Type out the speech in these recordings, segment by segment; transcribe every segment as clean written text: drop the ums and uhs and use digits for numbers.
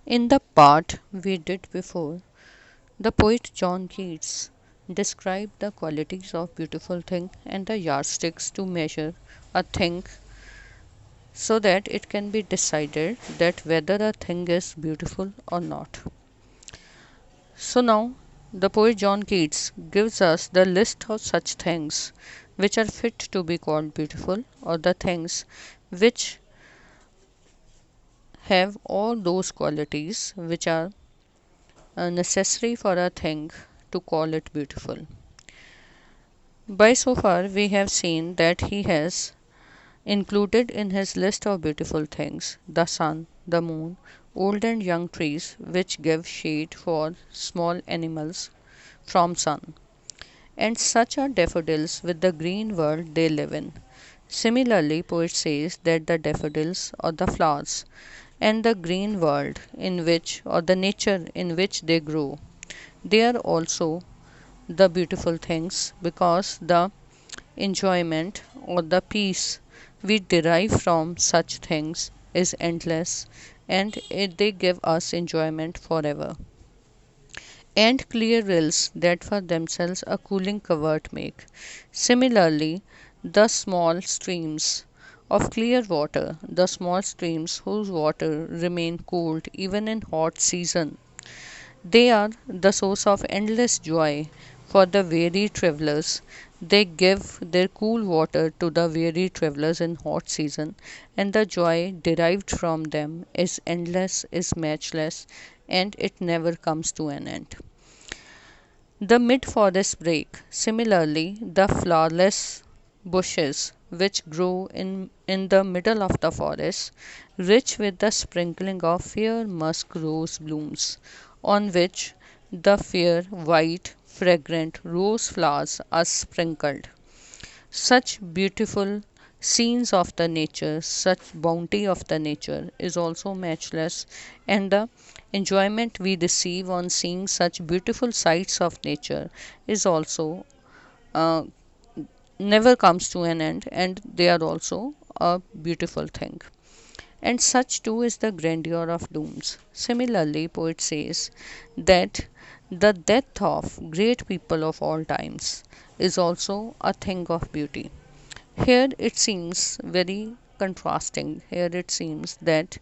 In the part we did before, the poet John Keats described the qualities of beautiful thing and the yardsticks to measure a thing so that it can be decided that whether a thing is beautiful or not. So now the poet John Keats gives us the list of such things which are fit to be called beautiful, or the things which have all those qualities which are necessary for a thing to call it beautiful. By so far, we have seen that he has included in his list of beautiful things the sun, the moon, old and young trees which give shade for small animals from sun, and such are daffodils with the green world they live in. Similarly, poet says that the daffodils or the flowers and the green world in which or the nature in which they grow, they are also the beautiful things because the enjoyment or the peace we derive from such things is endless, and they give us enjoyment forever. And clear rills that for themselves a cooling covert make. Similarly, the small streams of clear water, the small streams whose water remain cooled even in hot season, they are the source of endless joy for the weary travelers. They give their cool water to the weary travelers in hot season, and the joy derived from them is endless, is matchless, and it never comes to an end. The mid forest brake, similarly, the flowerless bushes which grow in the middle of the forest, rich with the sprinkling of fair musk rose blooms, on which the fair, white, fragrant rose flowers are sprinkled. Such beautiful scenes of the nature, such bounty of the nature is also matchless, and the enjoyment we receive on seeing such beautiful sights of nature is also uh, never comes to an end, and they are also a beautiful thing. And such too is the grandeur of dooms. Similarly, poet says that the death of great people of all times is also a thing of beauty. Here it seems very contrasting. Here it seems that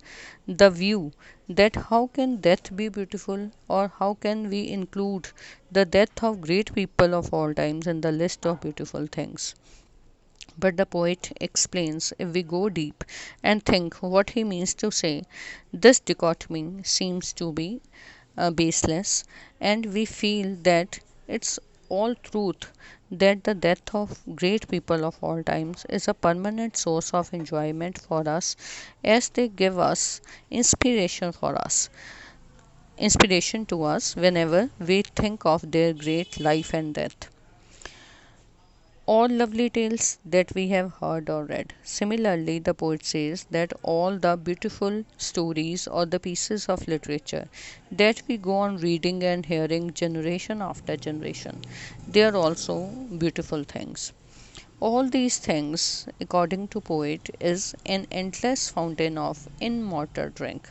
the view that how can death be beautiful, or how can we include the death of great people of all times in the list of beautiful things. But the poet explains, if we go deep and think what he means to say, this dichotomy seems to be baseless, and we feel that it's all truth that the death of great people of all times is a permanent source of enjoyment for us, as they give us inspiration for us inspiration to us whenever we think of their great life and death. All lovely tales that we have heard or read. Similarly, the poet says that all the beautiful stories or the pieces of literature that we go on reading and hearing generation after generation, they are also beautiful things. All these things, according to poet, is an endless fountain of immortal drink.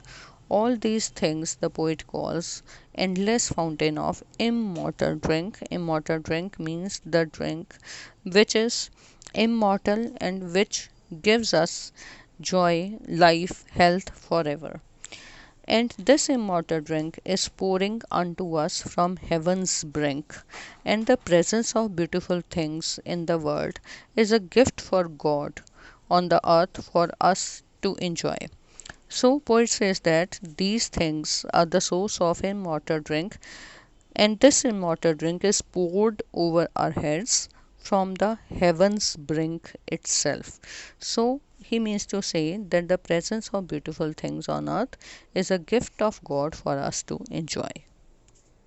All these things the poet calls endless fountain of immortal drink. Immortal drink means the drink which is immortal and which gives us joy, life, health forever. And this immortal drink is pouring unto us from heaven's brink. And the presence of beautiful things in the world is a gift for God on the earth for us to enjoy. So, poet says that these things are the source of immortal drink, and this immortal drink is poured over our heads from the heaven's brink itself. So, he means to say that the presence of beautiful things on earth is a gift of God for us to enjoy.